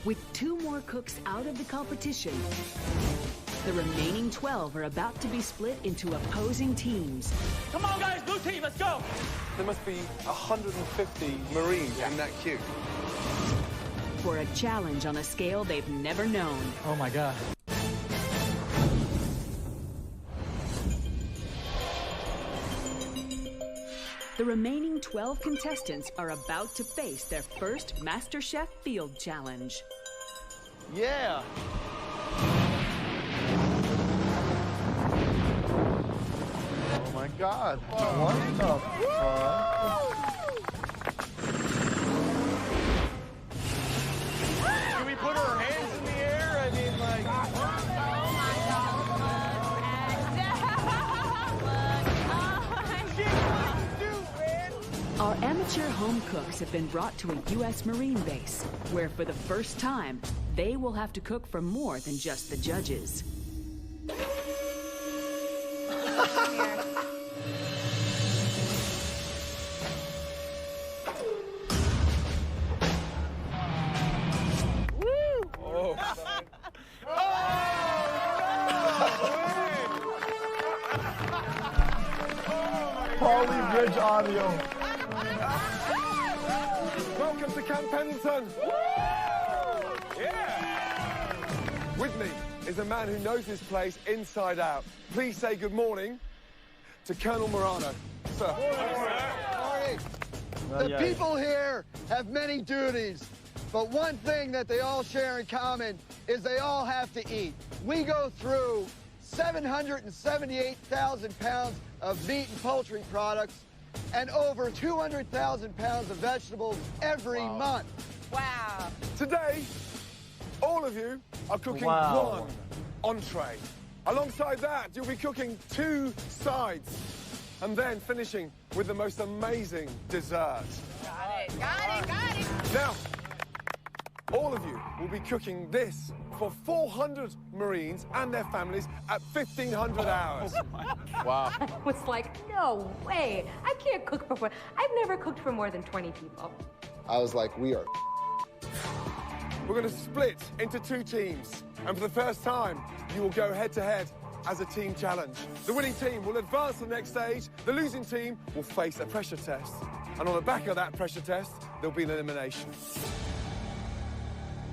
With 2 more cooks out of the competition, the remaining 12 are about to be split into opposing teams. Come on, guys, blue team, let's go! There must be 150 Marines in that queue. For a challenge on a scale they've never known. Oh my God. The remaining 12 contestants are about to face their first MasterChef Field Challenge. Yeah! Oh my God. What the fuck? Can we put our hands in the air? I mean, like... Our amateur home cooks have been brought to a U.S. Marine base, where for the first time, they will have to cook for more than just the judges. Paulie Bridge Audio. Welcome to Camp Pendleton. Yeah! With me is a man who knows this place inside out. Please say good morning to Colonel Morano. Sir. Morning. The people here have many duties, but one thing that they all share in common is they all have to eat. We go through 778,000 pounds of meat and poultry products and over 200,000 pounds of vegetables every month. Wow. Today, all of you are cooking one entree. Alongside that, you'll be cooking 2 sides and then finishing with the most amazing dessert. Got it, got it, got it. Now, all of you will be cooking this for 400 Marines and their families at 1,500 hours. Wow. I was like, no way. I can't cook for more. I've never cooked for more than 20 people. I was like, we are. We're going to split into 2 teams. And for the first time, you will go head-to-head as a team challenge. The winning team will advance to the next stage. The losing team will face a pressure test. And on the back of that pressure test, there'll be an elimination.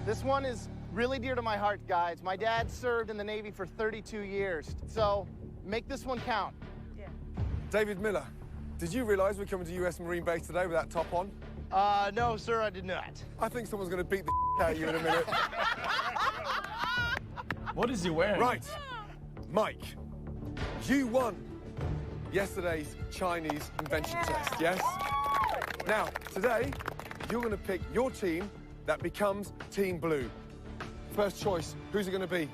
This one is really dear to my heart, guys. My dad served in the Navy for 32 years, so make this one count. Yeah. David Miller, did you realize we're coming to US Marine Base today with that top on? No, sir, I did not. I think someone's going to beat the out of you in a minute. What is he wearing? Right. Mike, you won yesterday's Chinese invention test, yes? Now, today, you're going to pick your team that becomes Team Blue. First choice, who's it going to be?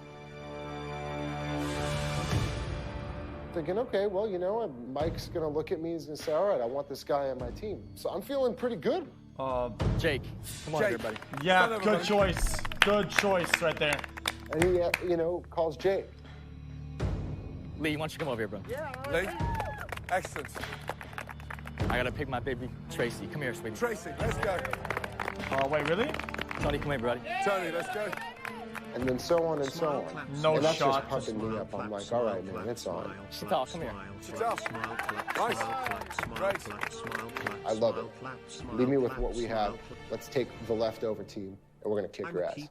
Thinking, okay, well, you know, Mike's gonna look at me, he's gonna say, all right, I want this guy on my team. So I'm feeling pretty good. Jake. Come on, Jake. everybody. Stand Yeah, over, good buddy. choice. Good choice right there. And he, you know, calls Jake. Lee, why don't you come over here, bro? Lee? Excellent. I gotta pick my baby Tracy. Come here, sweetie. Tracy, let's go. Oh, wait, really? Tony, come here, buddy. Tony, let's go. And then so on and so on. No and that's shot. just pumping me up. I'm like, all right, man, it's on. Chital, come here. Chital. Nice. Great. I love it. Leave me with what we have. Let's take the leftover team, and we're gonna kick your ass.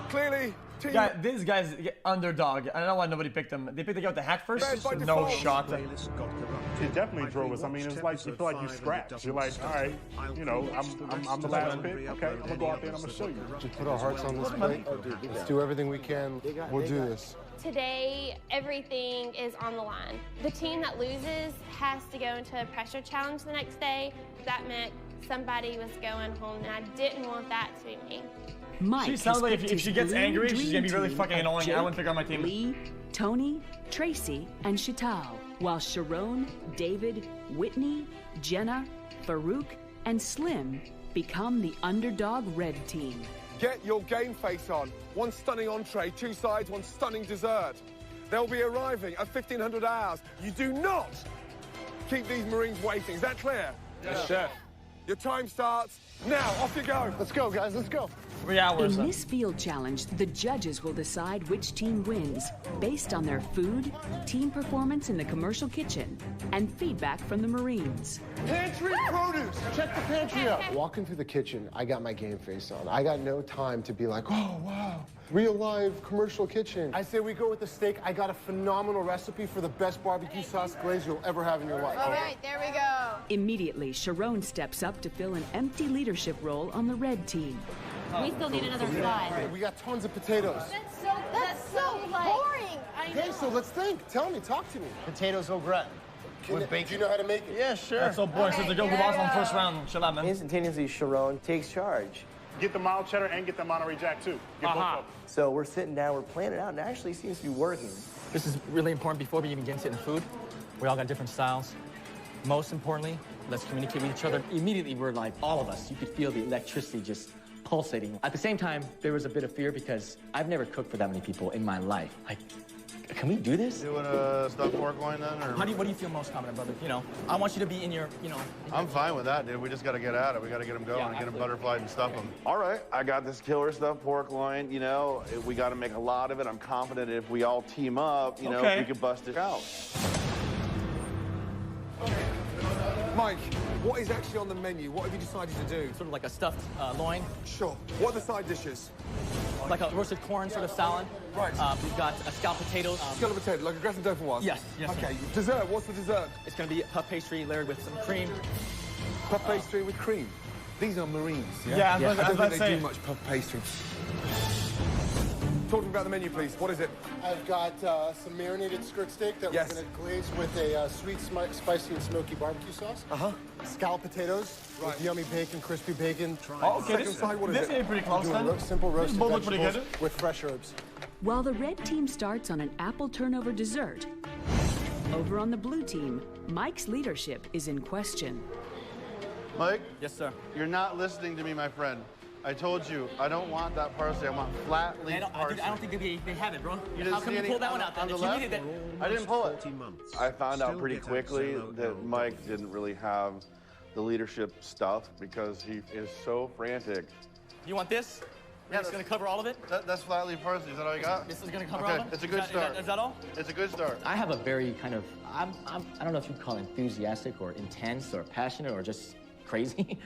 Clearly, team... Yeah, this guy's underdog. I don't know why nobody picked him. They picked the guy with the hat first? By No default. shot. It definitely drove us. I mean, it's like you feel like you scratched. You're like, all right, you know, I'm the last pick. Okay, I'm gonna go out there and I'm gonna show you. Just put our hearts on this plate. Let's do everything we can. We'll do this. Today, everything is on the line. The team that loses has to go into a pressure challenge the next day. That meant somebody was going home, and I didn't want that to be me. Mike She sounds has like picked if she his gets blue angry, she's dream gonna be really team fucking of annoying. I Jake, wouldn't pick her on my team. Lee, Tony, Tracy, and Chital, while Sharon, David, Whitney, Jenna, Farouk, and Slim become the underdog red team. Get your game face on. One stunning entree, 2 sides, 1 stunning dessert. They'll be arriving at 1,500 hours. You do not keep these Marines waiting. Is that clear? Yes, chef. Your time starts now. Off you go. Let's go, guys. Let's go. 3 hours. In this field challenge, the judges will decide which team wins based on their food, team performance in the commercial kitchen, and feedback from the Marines. Pantry produce. Check the pantry out. Walking through the kitchen, I got my game face on. I got no time to be like, oh, wow, real live commercial kitchen. I say we go with the steak. I got a phenomenal recipe for the best barbecue sauce glaze you'll ever have in your life. All right, there we go. Immediately, Sharon steps up to fill an empty leadership role on the red team. We still need another side. We got tons of potatoes. That's so boring. Okay, so let's think. Tell me, talk to me. Potatoes au gratin. Do you know how to make it? Yeah, sure. That's so boring. Since the girl who lost on the first round, shut up, man. Instantaneously, Sharon takes charge. Get the mild cheddar and get the Monterey Jack, too. Get both of them. So we're sitting down, we're planning it out, and it actually seems to be working. This is really important before we even get into the food. We all got different styles. Most importantly, let's communicate with each other. Immediately, we're like, all of us, you could feel the electricity just pulsating. At the same time, there was a bit of fear because I've never cooked for that many people in my life. Like, can we do this? Doing a stuffed pork loin then, or? What do you feel most confident, brother? You know, I want you to be in your, you know. I'm fine with that, dude. We just got to get at it. We got to get them going and get them butterflied and stuff them. All right, I got this killer stuffed pork loin. You know, we got to make a lot of it. I'm confident if we all team up, you know, we could bust it out. Mike, what is actually on the menu? What have you decided to do? Sort of like a stuffed loin. Sure. What are the side dishes? Like a roasted corn sort of salad. Right. We've got scalloped potatoes. Scalloped potato, like a gratin dauphinoise one? Yes. Okay. Dessert, what's the dessert? It's going to be puff pastry layered with some cream. Puff pastry with cream? These are Marines, yeah? Yeah, I don't think they do much puff pastry. Talk to me about the menu, please. What is it? I've got some marinated skirt steak that we're going to glaze with a sweet, spicy, and smoky barbecue sauce. Scalloped potatoes with yummy bacon, crispy bacon. Oh, okay. Second side, what is it? This is pretty close, then. Simple roasted both look pretty vegetables good. with fresh herbs. While the red team starts on an apple turnover dessert, over on the blue team, Mike's leadership is in question. Mike? Yes, sir. You're not listening to me, my friend. I told you, I don't want that parsley. I want flat leaf parsley. I don't think they have it, bro. You How come you pulled that one out? On the left? I didn't pull it. I found out pretty quickly that Mike didn't really have the leadership stuff because he is so frantic. You want this? Yeah, it's going to cover all of it? That's flat leaf parsley. Is that all you got? This is going to cover all of it? It's a good start. Is that all? It's a good start. I have a very kind of, I don't know if you'd call it enthusiastic or intense or passionate or just crazy.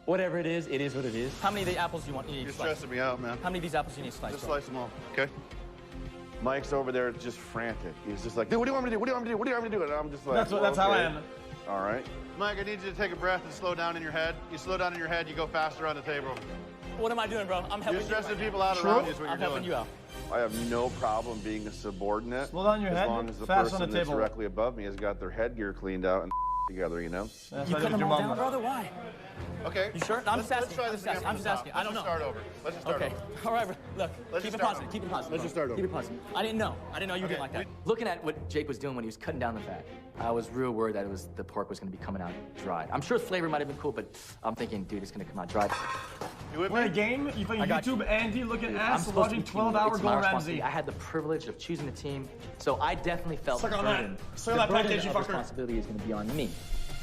Whatever it is what it is. How many of the apples do you want? You're stressing me out, man. How many of these apples do you need to slice? Just slice them all, okay? Mike's over there just frantic. He's just like, dude, what do you want me to do? What do you want me to do? What do you want me to do? And I'm just like, that's how I am. All right. Mike, I need you to take a breath and slow down in your head. You slow down in your head, you go faster on the table. What am I doing, bro? I'm helping you. You're stressing people out around you is what I'm you're helping doing. you out. I have no problem being a subordinate. Slow down your head, as long as the fast person on the that's table. directly above me has got their headgear cleaned out and together, you know? You cut them all down, brother? Why? Okay. You sure? No, I'm just asking. Let's try this again. I'm just asking. I don't know. Let's just start over. Let's just start over. All right, bro. Look, Let's keep just it start positive. over. Keep it positive. Let's just start over. Keep it positive. I didn't know you didn't like that. Looking at what Jake was doing when he was cutting down the fat, I was real worried that the pork was going to be coming out dry. I'm sure the flavor might have been cool, but I'm thinking, dude, it's going to come out dry. You with me? We're a game. You playing YouTube, Andy, looking ass, I'm watching 12-hour Gordon Ramsay. I had the privilege of choosing the team, so I definitely felt the Suck on burden. that. Suck on that package, you of fucker. responsibility is going to be on me.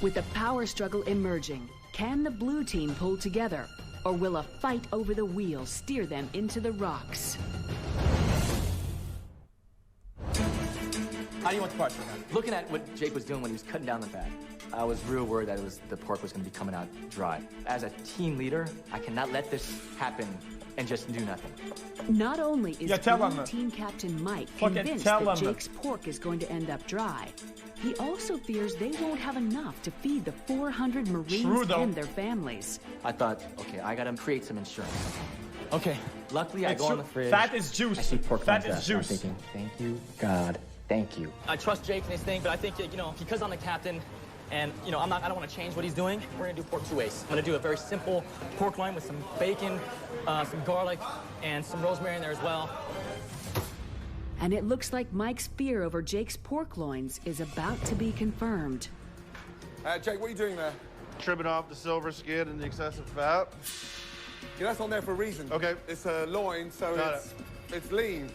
With the power struggle emerging, can the blue team pull together, or will a fight over the wheel steer them into the rocks? How do you want the parts right now? Looking at what Jake was doing when he was cutting down the fat, I was real worried that the pork was going to be coming out dry. As a team leader, I cannot let this happen and just do nothing. Not only is blue team captain Mike convinced that Jake's pork is going to end up dry, he also fears they won't have enough to feed the 400 Marines and their families. I thought, okay, I got to create some insurance. Okay, luckily I go on the fridge. Fat is juice. I see pork Fat bones is juice. I'm thinking, thank you, God, thank you. I trust Jake and his thing, but I think, because I'm the captain, and, I don't want to change what he's doing. We're going to do pork two ways. I'm going to do a very simple pork loin with some bacon, some garlic, and some rosemary in there as well. And it looks like Mike's fear over Jake's pork loins is about to be confirmed. Jake, what are you doing there? Trimming off the silver skin and the excessive fat. Yeah, that's on there for a reason. Okay. It's a loin, so it's lean.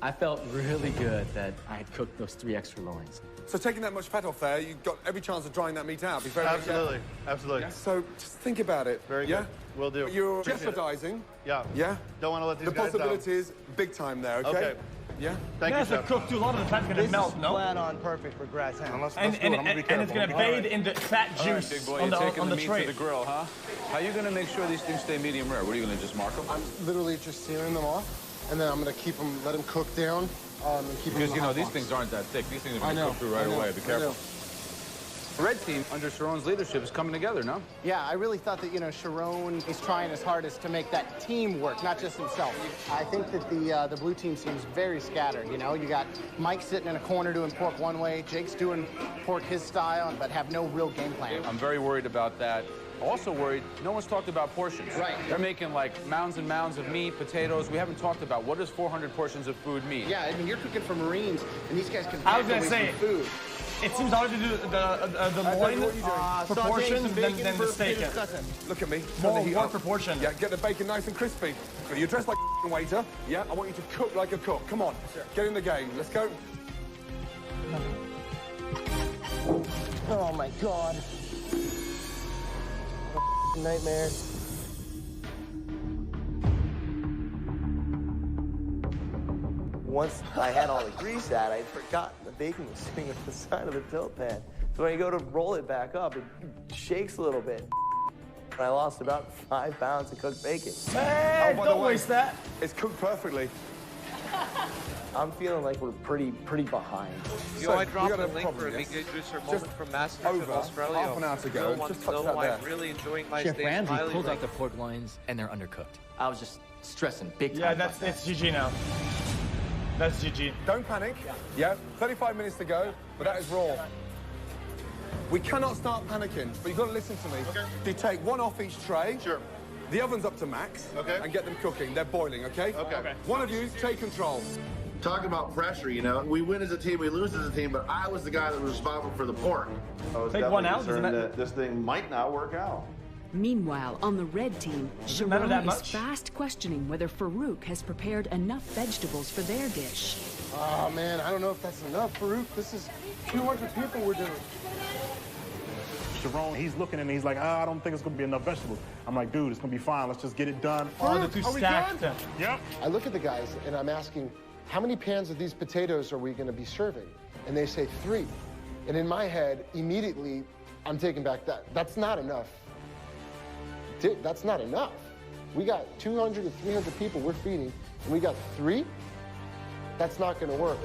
I felt really good that I had cooked those 3 extra loins. So taking that much fat off there, you've got every chance of drying that meat out. Be very Absolutely, absolutely. Yeah? So just think about it. Very good. Will do. You're jeopardizing. Yeah. Yeah. Don't want to let these the guys down. possibilities big time there. Okay. Okay. Yeah. Thank you, Chef. Cook too. A lot of the fat's gonna melt. This No. is flat on perfect for grass ham. And it's gonna bathe in the fat juice Big boy, on you're the taking the meat tray. to the grill, huh? How are you gonna make sure these things stay medium rare? What are you gonna just mark them? I'm literally just searing them off, and then I'm gonna keep them, let them cook down, and keep them. Because you know these things aren't that thick. These things are gonna cook through right away. Be careful. The red team under Sharon's leadership is coming together, no? Yeah, I really thought that, you know, Sharon is trying his hardest to make that team work, not just himself. I think that the blue team seems very scattered, you know? You got Mike sitting in a corner doing pork one way, Jake's doing pork his style, but have no real game plan. I'm very worried about that. Also worried, no one's talked about portions. Right. They're making like mounds and mounds of meat, potatoes. We haven't talked about what does 400 portions of food mean. Yeah, I mean, you're cooking for Marines, and these guys can I was pack gonna away say, some food. it seems harder to do the loin proportions than the steak. Look at me. More one proportion. Yeah, get the bacon nice and crispy. You're dressed like a waiter. Yeah, I want you to cook like a cook. Come on, get in the game. Let's go. Oh my God. What a nightmare. Once I had all the grease out, I'd forgotten the bacon was sitting at the side of the tilt pan. So when you go to roll it back up, it shakes a little bit. And I lost about 5 pounds of cooked bacon. Hey, don't waste that. It's cooked perfectly. I'm feeling like we're pretty behind. You know, I dropped a link for a big juicer moment from MasterChef Australia. Half an hour to go. Just touch that there. I'm really enjoying my Chef steak. Ramsay pulled out the pork loins and they're undercooked. I was just stressing big time. Yeah, it's GG now. That's GG. Don't panic. Yeah, 35 minutes to go, but that is raw. We cannot start panicking, but you've got to listen to me. Okay. You take one off each tray. Sure. The oven's up to max. Okay. And get them cooking. They're boiling, okay? Okay. One of you take control. Talk about pressure, you know. We win as a team, we lose as a team, but I was the guy that was responsible for the pork. I was Take one out, concerned that this thing might not work out. Meanwhile, on the red team, Does it matter that Sharon is much? fast questioning whether Farouk has prepared enough vegetables for their dish. Oh man, I don't know if that's enough, Farouk. This is 200 people we're doing. Sharon, he's looking at me, he's like, I don't think it's gonna be enough vegetables. I'm like, dude, it's gonna be fine, let's just get it done. Oh, they're too stacked. Yep. I look at the guys and I'm asking, how many pans of these potatoes are we gonna be serving? And they say 3. And in my head, immediately, I'm taking back that. That's not enough. That's not enough. We got 200 to 300 people we're feeding, and we got 3? That's not gonna work.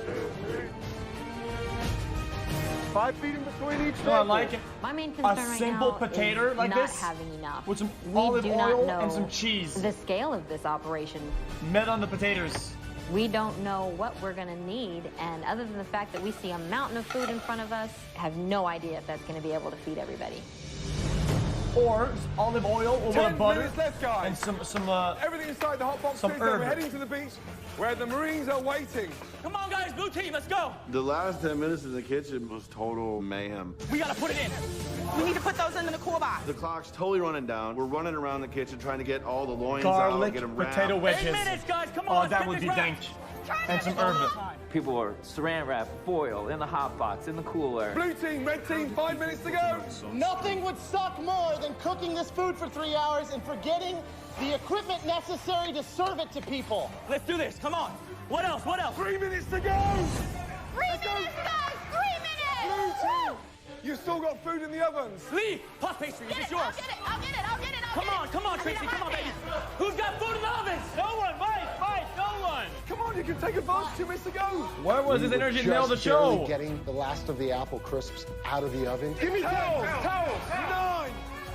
5 feet in between each No, I like it. My main concern A right simple now potato is like not this having enough. with some We olive do oil not know and some cheese. the scale of this operation. Met on the potatoes. We don't know what we're going to need, and other than the fact that we see a mountain of food in front of us, have no idea if that's going to be able to feed everybody. Or olive oil over 10 butter minutes left, guys. and some Everything inside the hot box some is herb. We're heading to the beach where the Marines are waiting. Come on, guys, blue team, let's go. The last 10 minutes in the kitchen was total mayhem. We gotta put it in. We need to put those in the cool box. The clock's totally running down. We're running around the kitchen trying to get all the loins out, garlic, get them wrapped. potato wedges. 8 minutes, guys, come on. Oh, that would be dank. And some herb. People are saran wrap, foil, in the hot box, in the cooler. Blue team, red team, 5 minutes to go. Nothing would suck more than cooking this food for 3 hours and forgetting the equipment necessary to serve it to people. Let's do this, come on. What else, what else? 3 minutes to go. 3 minutes, guys! 3 minutes! Blue team, you've still got food in the ovens. Lee, puff pastry, is this yours? I'll get it. Come on, Tracy, come on, baby. Who's got food in the ovens? No one, Mike, no one. Come on, you can take advantage. 2 minutes to go. Where was his energy to nail the Just barely show? getting the last of the apple crisps out of the oven. Give me towels. 9.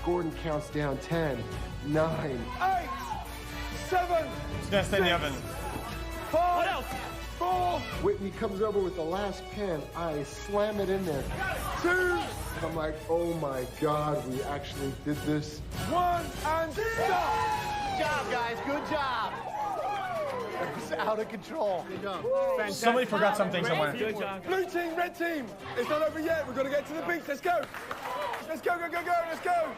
Gordon counts down 10, 9. 8. 7. It's gonna stay in the oven. 5. What else? 4. Whitney comes over with the last pan. I slam it in there. 2. And I'm like, oh my God, we actually did this. 1 and stop. Good job, guys. Good job. It was out of control. Good job. Somebody forgot something somewhere. Good job. Blue team, red team. It's not over yet. We've got to get to the beach. Let's go. Let's go, go, go, go. Let's go.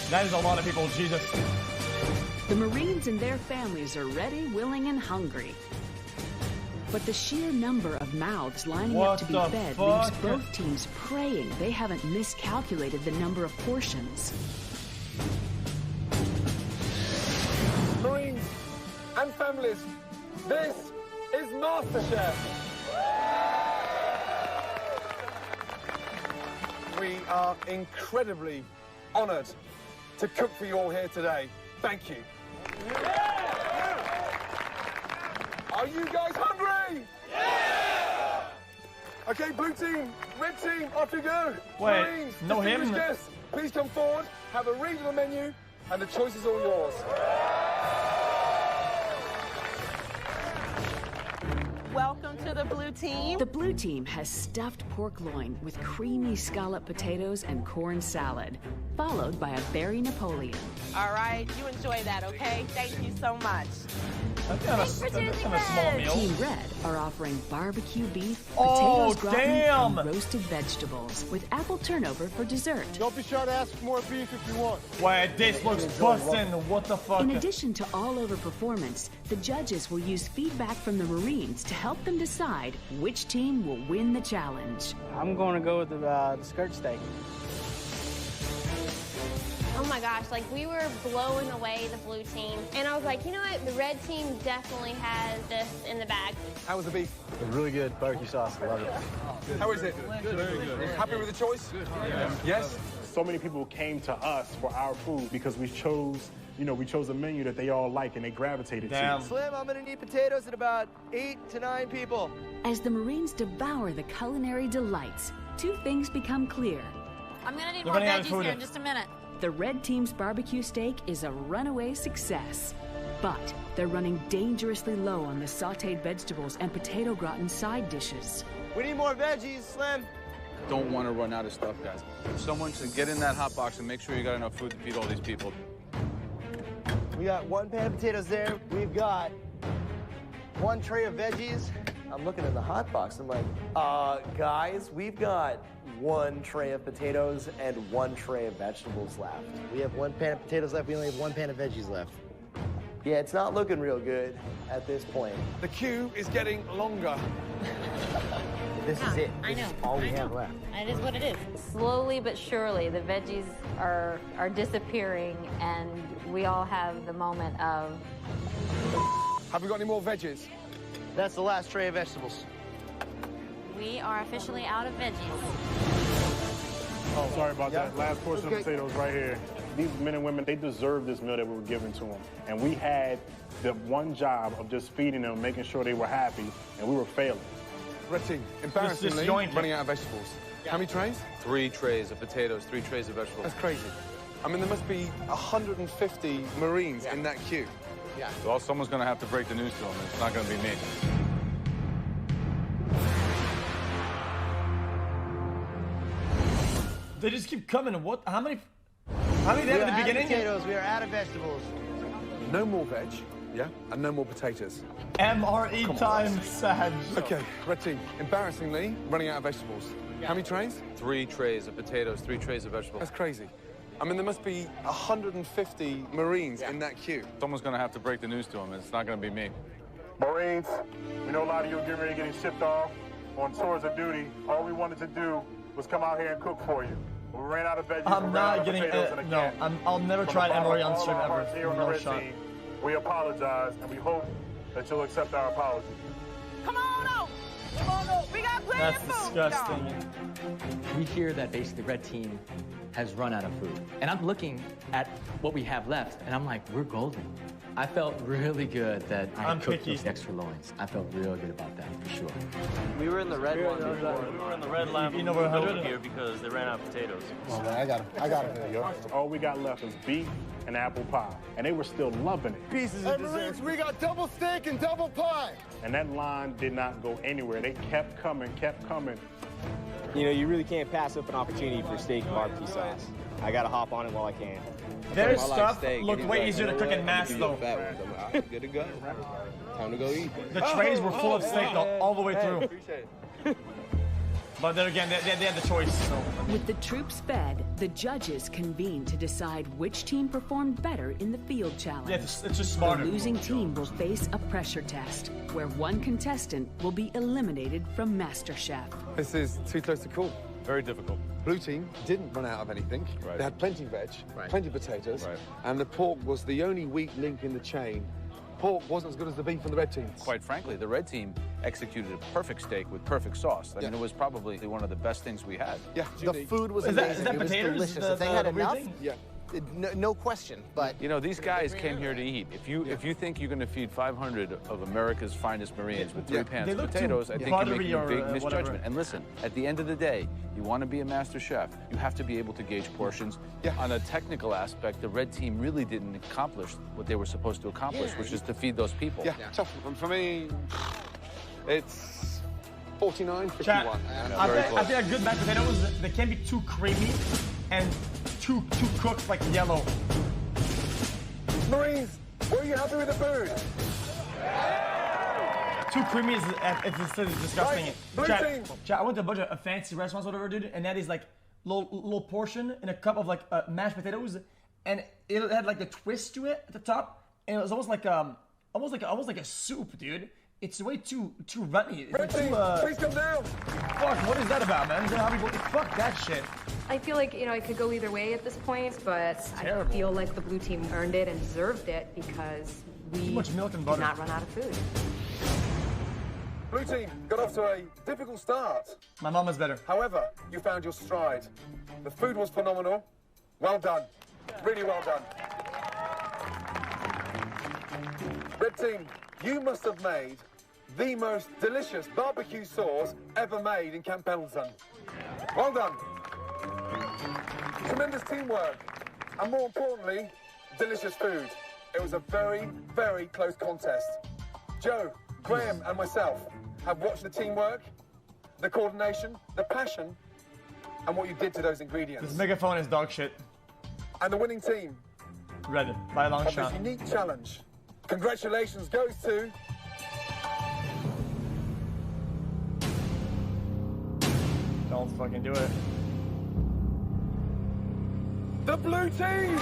That is a lot of people, Jesus. The Marines and their families are ready, willing, and hungry. But the sheer number of mouths lining up to be fed leaves both teams praying they haven't miscalculated the number of portions. Marines and families, this is MasterChef. We are incredibly honored to cook for you all here today. Thank you. Are you guys hungry? Yeah! Okay, blue team, red team, off you go. Wait, Marines, no him. distinguished guests, please come forward, have a read of the menu, and the choice is all yours. Welcome to the blue team. The blue team has stuffed pork loin with creamy scallop potatoes and corn salad, followed by a berry Napoleon. All right, you enjoy that, okay? Thank you so much. That's kind of a small meal. Team Red are offering barbecue beef, potatoes gratin, and roasted vegetables with apple turnover for dessert. Don't be shy to ask for more beef if you want. Wait, this looks bussin'. What the fuck? In addition to all-over performance, the judges will use feedback from the Marines to help them decide which team will win the challenge. I'm going to go with the skirt steak. Oh my gosh, like we were blowing away the blue team. And I was like, you know what? The red team definitely has this in the bag. How was the beef? It was really good. Barbecue sauce. I love it. How is it? Good, very good. Happy with the choice? Good. Yes? So many people came to us for our food because we chose, we chose a menu that they all like and they gravitated to. Slim, I'm gonna need potatoes at about 8 to 9 people. As the Marines devour the culinary delights, two things become clear. I'm gonna need more veggies here in just a minute. The red team's barbecue steak is a runaway success, but they're running dangerously low on the sautéed vegetables and potato gratin side dishes. We need more veggies, Slim. Don't want to run out of stuff, guys. Someone should get in that hot box and make sure you got enough food to feed all these people. We got 1 pan of potatoes there. We've got 1 tray of veggies. I'm looking in the hot box. I'm like, guys, we've got 1 tray of potatoes and 1 tray of vegetables left. We have 1 pan of potatoes left. We only have 1 pan of veggies left. Yeah, it's not looking real good at this point. The queue is getting longer. This is it. I know. This is all we have left. It is what it is. Slowly but surely, the veggies are disappearing, and we all have the moment of... Have we got any more veggies? That's the last tray of vegetables. We are officially out of veggies. Oh, sorry about that. Last portion of potatoes right here. These men and women, they deserve this meal that we were giving to them. And we had the one job of just feeding them, making sure they were happy, and we were failing. Red team, embarrassingly, running out of vegetables. Yeah. How many trays? 3 trays of potatoes, 3 trays of vegetables. That's crazy. I mean, there must be 150 Marines in that queue. Yeah. Well, someone's going to have to break the news to them. It's not going to be me. They just keep coming. What? How many did they have at the beginning? Potatoes. We are out of vegetables. No more veg, yeah, and no more potatoes. MRE time, Sag. Okay, red team, embarrassingly, running out of vegetables. How many trays? 3 trays of potatoes, 3 trays of vegetables. That's crazy. I mean, there must be 150 Marines in that queue. Someone's going to have to break the news to them. It's not going to be me. Marines, we know a lot of you are getting ready to get shipped off on tours of duty. All we wanted to do was come out here and cook for you. We ran out of veggies. I'm not getting it. No, I'll never try an MRE on stream ever. No shot. Team, we apologize, and we hope that you'll accept our apology. Come on out! Come on out! We got plenty of food. That's disgusting. We hear that basically the red team has run out of food. And I'm looking at what we have left, and I'm like, we're golden. I felt really good that I cooked those extra loins. I felt real good about that, for sure. We were in the red one before. We were in the red line. You know where over here because they ran out of potatoes. Oh, man, I got him. There you go. All we got left was beef and apple pie, and they were still loving it. Pieces Hey, of dessert. Marines, we got double steak and double pie. And that line did not go anywhere. They kept coming, kept coming. You know, you really can't pass up an opportunity for steak and barbecue sauce. I gotta hop on it while I can. Their stuff looked way easier to cook in mass, though. Good to go. Time to go eat. The trays were full of steak all the way through. But then again, they had the choice. So. With the troops fed, the judges convene to decide which team performed better in the field challenge. Yeah, it's just smarter. The losing team will face a pressure test, where one contestant will be eliminated from MasterChef. This is too close to call. Very difficult. Blue team didn't run out of anything. Right. They had plenty of veg, Right. plenty of potatoes, Right. and the pork was the only weak link in the chain. Pork wasn't as good as the beef from the red team. Quite frankly, the red team executed a perfect steak with perfect sauce. I mean, it was probably one of the best things we had. Yeah, the food was amazing. It was delicious. If they had enough, yeah. No question. But you know, these guys came here to eat. If you think you're going to feed 500 of America's finest Marines with 3 pans of potatoes, I think you're making a big misjudgment. And listen, at the end of the day, you want to be a master chef, you have to be able to gauge portions. On a technical aspect, the red team really didn't accomplish what they were supposed to accomplish, which is to feed those people. Tough. And for me, it's 49-51. I think a good mashed potatoes, they can't be too creamy and too cooked like yellow. Marines, were you happy with the food? Too creamy it's disgusting. Right. Chat, I went to a bunch of fancy restaurants, whatever, dude, and that is like little portion in a cup of like mashed potatoes, and it had like the twist to it at the top, and it was almost like a soup, dude. It's way too runny. It's too, please come down. Fuck, what is that about, man? Fuck that shit. I feel like, it could go either way at this point, but I feel like the blue team earned it and deserved it because we too much milk and did butter. not run out of food. Blue team got off to a difficult start. My mom is better. However, you found your stride. The food was phenomenal. Well done. Really well done. Red team, you must have made the most delicious barbecue sauce ever made in Camp Pendleton. Well done. Tremendous teamwork, and more importantly, delicious food. It was a very, very close contest. Joe, Graham, and myself have watched the teamwork, the coordination, the passion, and what you did to those ingredients. This megaphone is dog shit. And the winning team, Red, by a long of shot. this unique challenge. Congratulations goes to... Don't fucking do it. The blue team!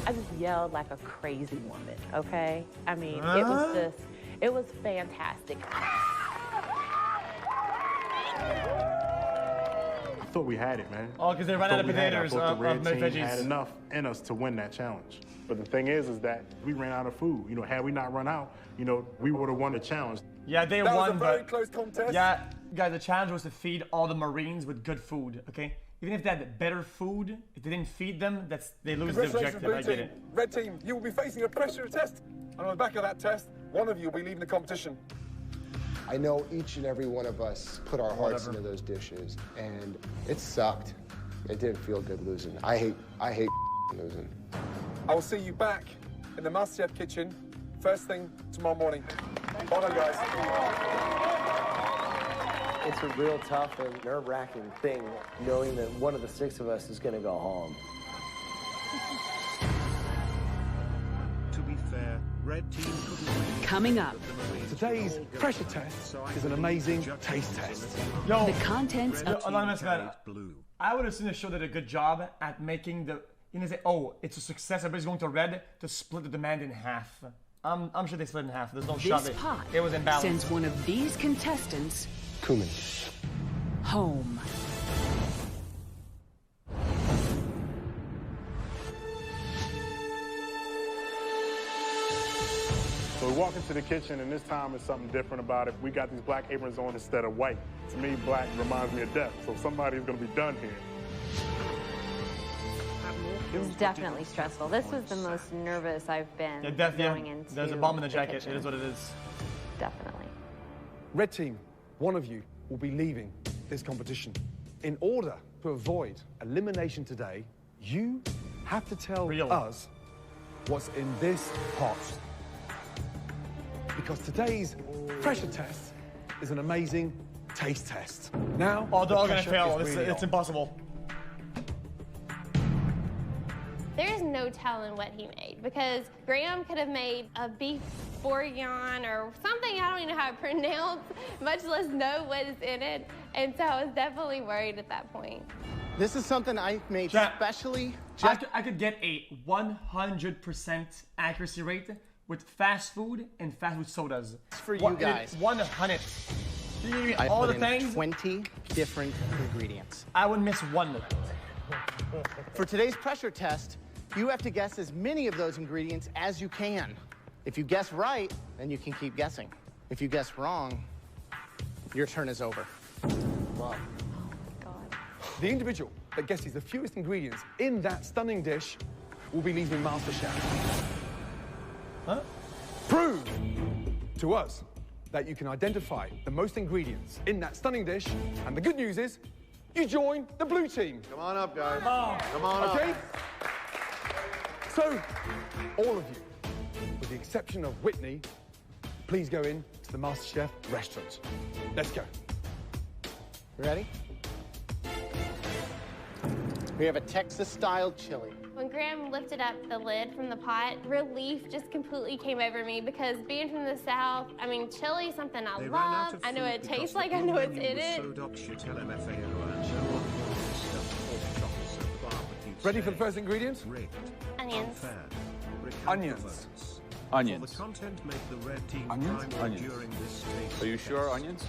I just yelled like a crazy woman, okay? I mean, it was fantastic. I thought we had it, man. Oh, because they ran out of potatoes I thought the red team veggies. had enough in us to win that challenge. But the thing is that we ran out of food. You know, had we not run out, you know, we would have won the challenge. Yeah, they That won, was a very but close contest. yeah, guys, the challenge was to feed all the Marines with good food. Okay, even if they had better food, if they didn't feed them, they lose the Congratulations, objective. blue I get team. it. Red team, you will be facing a pressure test. And on the back of that test, one of you will be leaving the competition. I know each and every one of us put our hearts into those dishes, and it sucked. It didn't feel good losing. I hate losing. I will see you back in the MasterChef kitchen first thing tomorrow morning. Well done, guys. It's a real tough and nerve-wracking thing knowing that one of the 6 of us is going to go home. To be fair, red team couldn't win. Coming up. Today's pressure test is an amazing taste test. Yo, The contents of Anonymous man, I would assume the show did a good job at making the, say, oh, it's a success, everybody's going to red to split the demand in half. I'm sure they split in half. There's no shot. This pot It was imbalanced. sends one of these contestants Cumin. home. So we walk into the kitchen, and this time there's something different about it. We got these black aprons on instead of white. To me, black reminds me of death, so somebody's going to be done here. It was definitely stressful. This was the most nervous I've been going into. There's a bomb in the jacket. kitchen. It is what it is. Definitely. Red team, one of you will be leaving this competition. In order to avoid elimination today, you have to tell us what's in this pot. Because today's pressure test is an amazing taste test. Now, oh, they're all the gonna pressure fail. is really It's on. impossible. There's no telling what he made because Graham could have made a beef bourguignon or something I don't even know how to pronounce, much less know what is in it. And so I was definitely worried at that point. This is something I made specially. I could get a 100% accuracy rate with fast food and fast food sodas. For you guys. 100. You give me I all put the in things. 20 different ingredients. I would miss one. For today's pressure test, you have to guess as many of those ingredients as you can. If you guess right, then you can keep guessing. If you guess wrong, your turn is over. Wow. The individual that guesses the fewest ingredients in that stunning dish will be leaving MasterChef. Huh? Prove to us that you can identify the most ingredients in that stunning dish, and the good news is, you join the blue team. Come on up, guys. Come on up. Okay? So, all of you, with the exception of Whitney, please go in to the MasterChef restaurant. Let's go. Ready? We have a Texas-style chili. When Graham lifted up the lid from the pot, relief just completely came over me because being from the South, I mean, chili is something I love. I know what it tastes like. I know what's in it. Ready for the first ingredient? Onions. Onions. Onions. For the content, make the red team Onions? primary Onions. during this stage. Are you sure onions?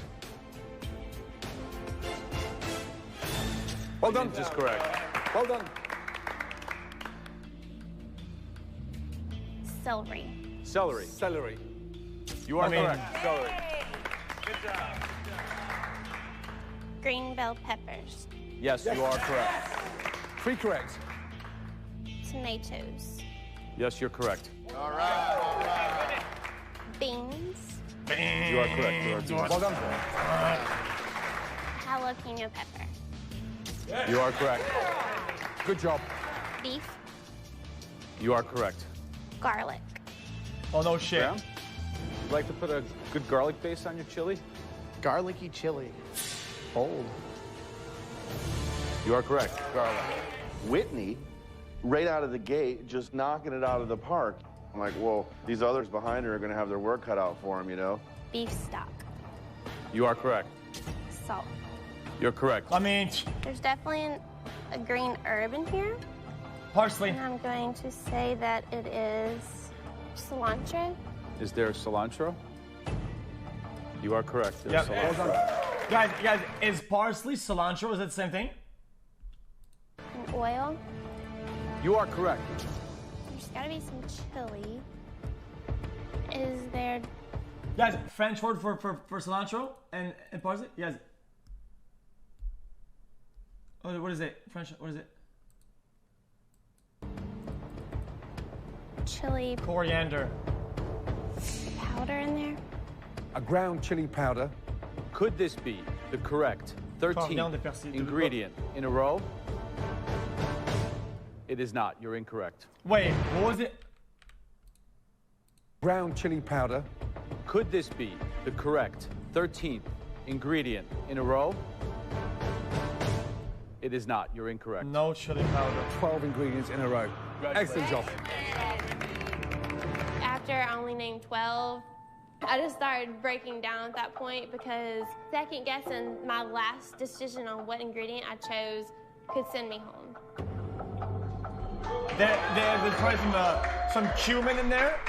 Well done. Onions is correct. Well done. Celery. Celery. Celery. You are correct. Celery. Good job. Green bell peppers. Yes, you are correct. 3 correct. Tomatoes. Yes, you're correct. All right. Beans. You are correct. You are Well done. Jalapeno pepper. You are correct. Good job. Beef. You are correct. Garlic. Oh, no shit. Graham, you'd like to put a good garlic base on your chili? Garlicky chili. Bold. You are correct. Garlic. Whitney, right out of the gate, just knocking it out of the park. I'm like, well, these others behind her are going to have their work cut out for them, you know? Beef stock. You are correct. Salt. You're correct. I mean, There's definitely a green herb in here. parsley. And I'm going to say that it is cilantro. Is there cilantro? You are correct. Yeah. There's cilantro. Guys, is parsley cilantro? Is it the same thing? And oil. You are correct. There's got to be some chili. Is there... Guys, French word for cilantro and parsley? Guys. Oh, what is it? French, what is it? Chili Coriander. powder in there? A ground chili powder. Could this be the correct 13th ingredient in a row? It is not. You're incorrect. Wait, what was it? Ground chili powder. Could this be the correct 13th ingredient in a row? It is not. You're incorrect. No chili powder. 12 ingredients in a row. Excellent job. After I only named 12, I just started breaking down at that point because second guessing my last decision on what ingredient I chose could send me home. There's probably some cumin in there.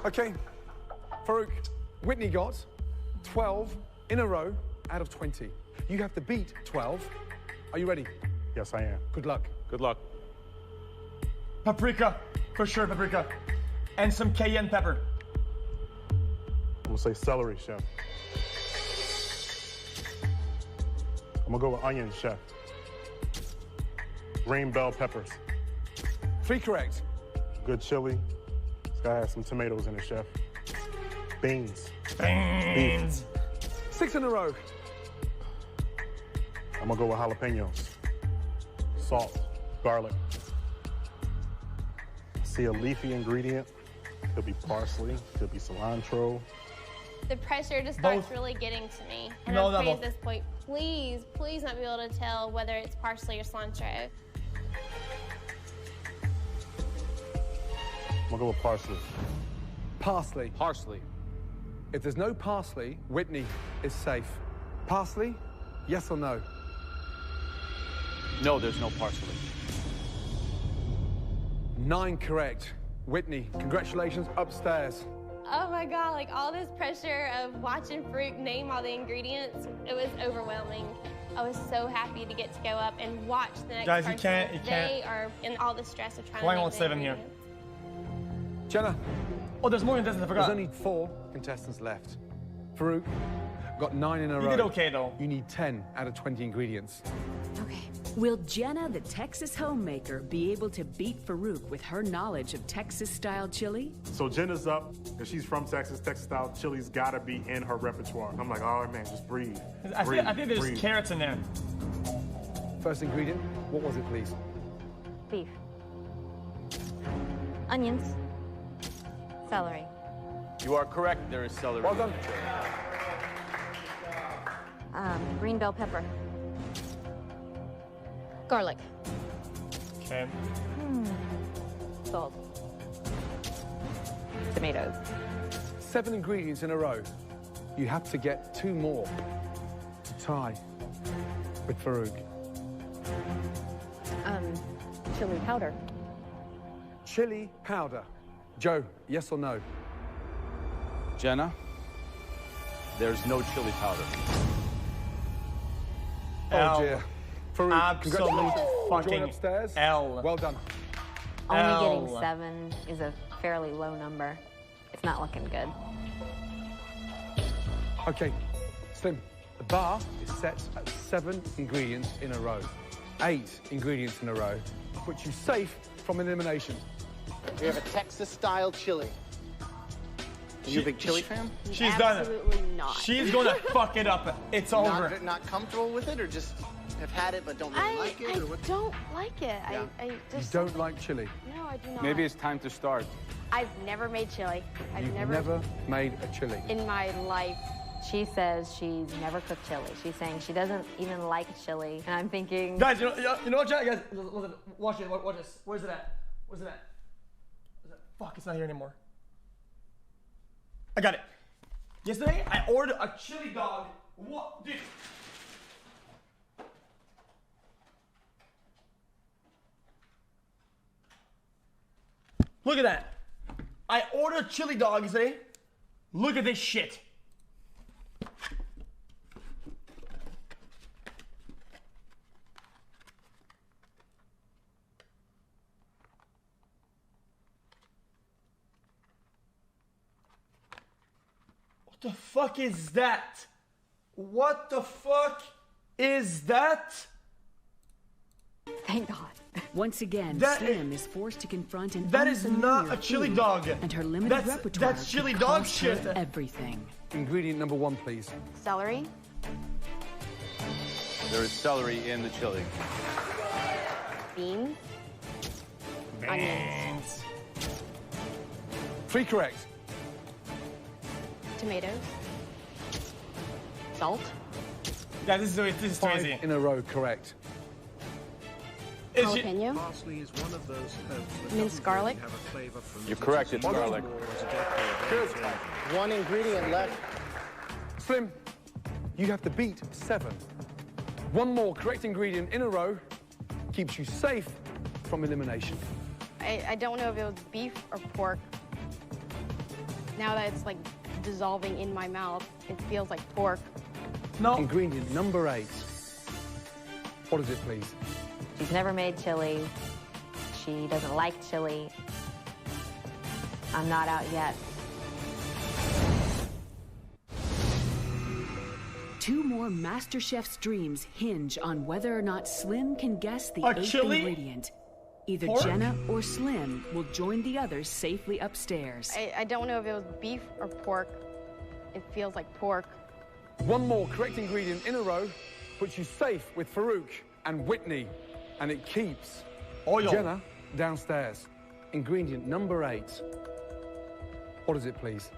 Okay, Farouk, Whitney got 12 in a row out of 20. You have to beat 12. Are you ready? Yes, I am. Good luck. Good luck. Paprika, for sure, paprika. And some cayenne pepper. I'm gonna say celery, chef. I'm gonna go with onions, chef. Green bell peppers. 3 correct. Good chili. It's gotta have some tomatoes in it, chef. Beans. Beans. 6 in a row. I'm gonna go with jalapenos. Salt, garlic. See a leafy ingredient. Could be parsley, could be cilantro. The pressure just starts really getting to me. And I'm afraid at this point, please not be able to tell whether it's parsley or cilantro. I'm gonna go with parsley. Parsley. Parsley. If there's no parsley, Whitney is safe. Parsley, yes or no? No, there's no parsley. 9 correct. Whitney, congratulations, upstairs. Oh my God, like all this pressure of watching Farouk name all the ingredients, it was overwhelming. I was so happy to get to go up and watch the next Guys, person. you can't. They are in all the stress of trying Why to won't make save the him here? ingredients. Jenna. Oh, there's more contestants, I forgot. There's only 4 contestants left. Farouk got 9 in a row. You did okay, though. You need 10 out of 20 ingredients. Okay. Will Jenna, the Texas homemaker, be able to beat Farouk with her knowledge of Texas-style chili? So Jenna's up, and she's from Texas. Texas-style chili's gotta be in her repertoire. I'm like, oh man, just breathe. I think there's carrots in there. First ingredient, what was it, please? Beef. Onions. Celery. You are correct. There is celery. Well done. Green bell pepper. Garlic. Okay. Salt. Tomatoes. 7 ingredients in a row. You have to get 2 more to tie with Farouk. Chili powder. Chili powder. Joe, yes or no? Jenna, there's no chili powder. Oh dear. Farouk, congratulations. Fucking Join upstairs. L. Well done. Only getting 7 is a fairly low number. It's not looking good. Okay, Slim, the bar is set at 7 ingredients in a row. 8 ingredients in a row, which you safe from elimination. We have a Texas-style chili. Are you a big chili fan? She's done it. Absolutely not. She's gonna fuck it up. It's over. Not comfortable with it, or just have had it but don't really like it? I don't like it. Yeah. I just You don't like chili? No, I do not. Maybe it's time to start. I've never made chili. You've never made a chili. in my life. She says she's never cooked chili. She's saying she doesn't even like chili. And I'm thinking... Guys, you know what, Jack? Guys, listen, watch this. Where's it at? Where's it at? Fuck, it's not here anymore. I got it. Yesterday, I ordered a chili dog. What? Dude. Look at that. I ordered a chili dog yesterday. Look at this shit. What the fuck is that? What the fuck is that? Thank God. Once again, Slim is forced to confront an That is not a chili food, dog. and her limited repertoire That's chili could dog cost her shit. everything. Ingredient number 1, please. Celery. There is celery in the chili. Beans. Onions. 3 correct. Tomatoes. Salt. Yeah, this is 5 crazy. in a row correct. Jalapeno. Parsley is one of those herbs that Minced garlic. have a flavor from You're correct, it's garlic. Good. 1 ingredient left. Slim, you have to beat 7. 1 more correct ingredient in a row keeps you safe from elimination. I don't know if it was beef or pork. Now that it's like dissolving in my mouth, it feels like pork. No. Ingredient number 8. What is it, please? She's never made chili. She doesn't like chili. I'm not out yet. 2 more MasterChef's dreams hinge on whether or not Slim can guess the 8th chili? ingredient. Either Pork? Jenna or Slim will join the others safely upstairs. I don't know if it was beef or pork. It feels like pork. 1 more correct ingredient in a row puts you safe with Farouk and Whitney. And it keeps Oil. Jenna downstairs. Ingredient number 8. What is it, please?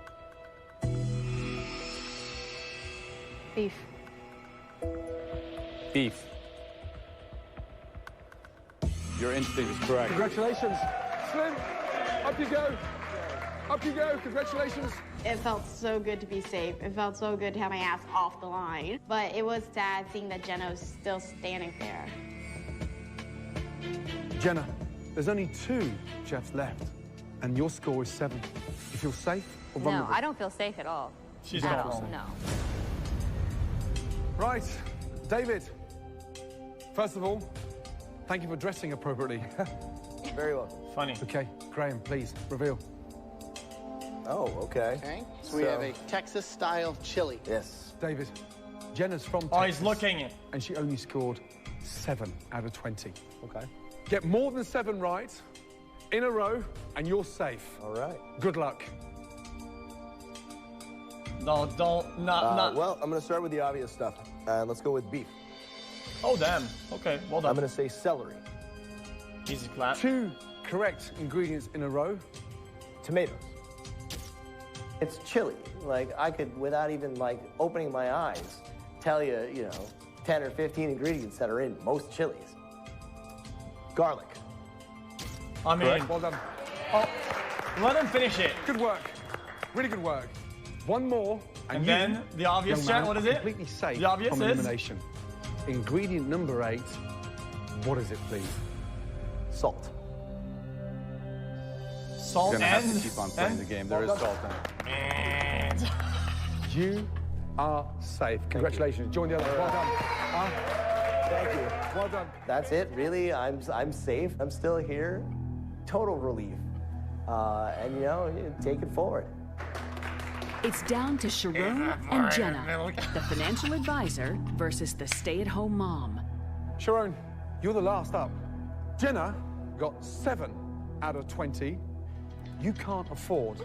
Beef. Beef. Your instinct is correct. Congratulations. Slim, up you go. Up you go. Congratulations. It felt so good to be safe. It felt so good to have my ass off the line. But it was sad seeing that Jenna was still standing there. Jenna, there's only 2 chefs left, and your score is 7. You feel safe or vulnerable? No, I don't feel safe at all. She's at not all. safe. No. Right, David. First of all, thank you for dressing appropriately. Very well. Funny. Okay, Graham, please, reveal. Oh, okay. Okay, so we have a Texas-style chili. Yes. David, Jenna's from Texas. Oh, he's looking. And she only scored 7 out of 20. Okay. Get more than 7 right in a row, and you're safe. All right. Good luck. No, don't, not. Well, I'm going to start with the obvious stuff. Let's go with beef. Oh, damn. Okay, well done. I'm going to say celery. Easy clap. 2 correct ingredients in a row. Tomatoes. It's chili. Like, I could, without even, like, opening my eyes, tell you, you know, 10 or 15 ingredients that are in most chilies. Garlic. I mean, Correct. Well done. Oh, let him finish it. Good work. Really good work. One more. And then the obvious, chat, what is it? Completely safe The obvious from is? elimination. Ingredient number 8. What is it, please? Salt. Salt You're gonna and... have to keep on playing the game. There is salt in it. You are safe. Congratulations. Join the others. Well done. Thank you. Well done. That's it, really. I'm safe. I'm still here. Total relief. And, you know, take it forward. It's down to Sharon and Jenna, the financial advisor versus the stay-at-home mom. Sharon, you're the last up. Jenna got 7 out of 20. You can't afford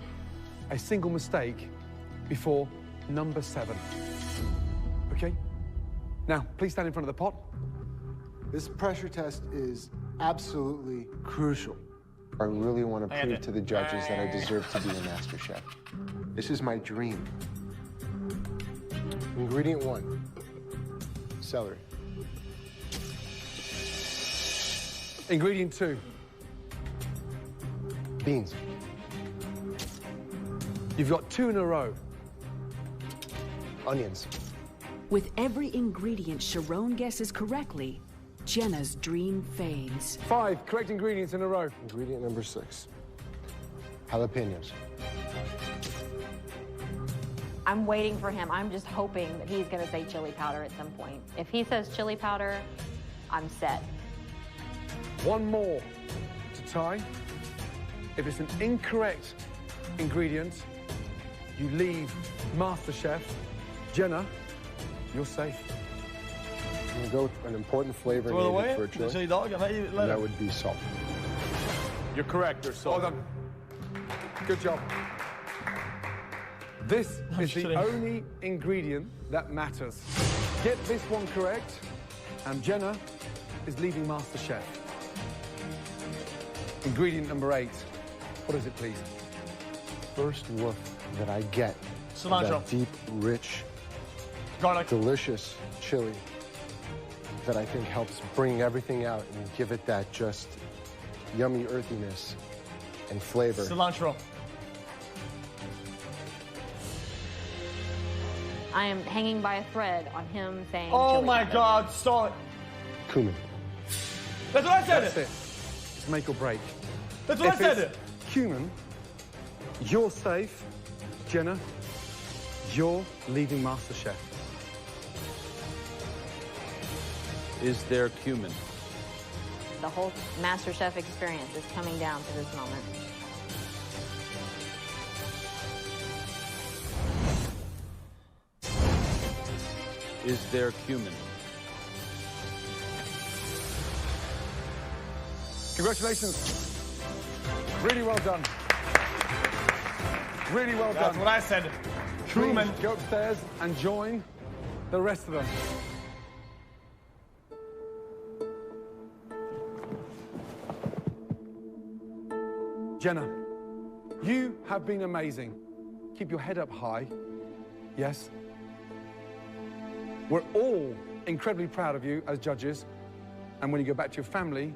a single mistake before number 7. Okay? Now, please stand in front of the pot. This pressure test is absolutely crucial. I really want to prove to the judges that I deserve to be a MasterChef. This is my dream. Ingredient 1, celery. Ingredient 2. Beans. You've got 2 in a row. Onions. With every ingredient Sharon guesses correctly, Jenna's dream fades. 5 correct ingredients in a row. Ingredient number 6. Jalapenos. I'm waiting for him. I'm just hoping that he's going to say chili powder at some point. If he says chili powder, I'm set. 1 more to tie. If it's an incorrect ingredient, you leave MasterChef. Jenna, you're safe. I'm going to go with an important flavor needed for a chili. And that would be salt. You're correct, there's salt. Well done. Good job. This is the only ingredient that matters. Get this one correct, and Jenna is leaving MasterChef. Ingredient number 8. What is it, please? First look that I get. Cilantro. That deep, rich, garlic, delicious chili that I think helps bring everything out and give it that just yummy earthiness and flavor. Cilantro. I am hanging by a thread on him saying Oh my powder. God, stop it. Cumin. That's what I said. That's it. It's make or break. That's what I said. It's cumin, you're safe. Jenna, you're leaving MasterChef. Is there cumin? The whole MasterChef experience is coming down to this moment. Is there cumin? Congratulations. Really well done. Really well done. That's what I said. Cumin. Go upstairs and join the rest of them. Jenna, you have been amazing. Keep your head up high. Yes. We're all incredibly proud of you as judges. And when you go back to your family,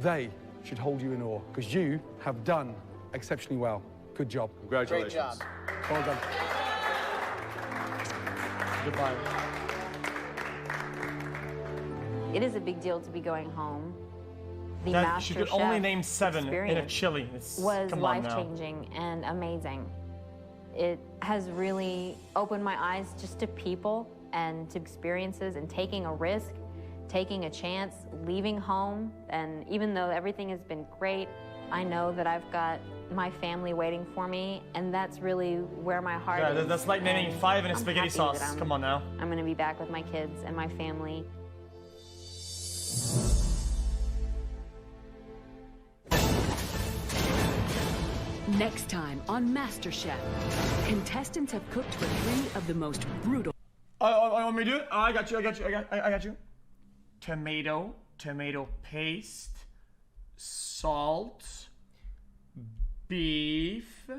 they should hold you in awe because you have done exceptionally well. Good job. Congratulations. Great job. Well done. Goodbye. It is a big deal to be going home. The That, she could only MasterChef name 7 in a experience chili. was Come on now. life-changing and amazing. It has really opened my eyes just to people and to experiences and taking a risk, taking a chance, leaving home. And even though everything has been great, I know that I've got my family waiting for me, and that's really where my heart is. That's like naming 5 in a I'm spaghetti happy sauce. that Come on now. I'm gonna be back with my kids and my family. Next time on MasterChef, contestants have cooked for 3 of the most brutal. Oh, want me to do it? Oh, I got you. I got you. Tomato paste, salt, beef,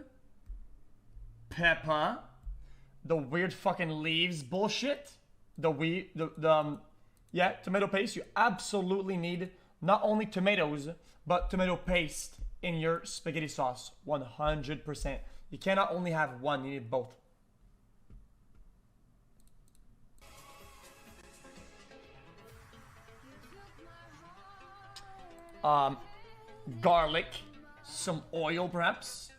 pepper, the weird fucking leaves bullshit. Yeah, tomato paste. You absolutely need not only tomatoes, but tomato paste in your spaghetti sauce. 100%. You cannot only have one, you need both. Garlic, some oil perhaps,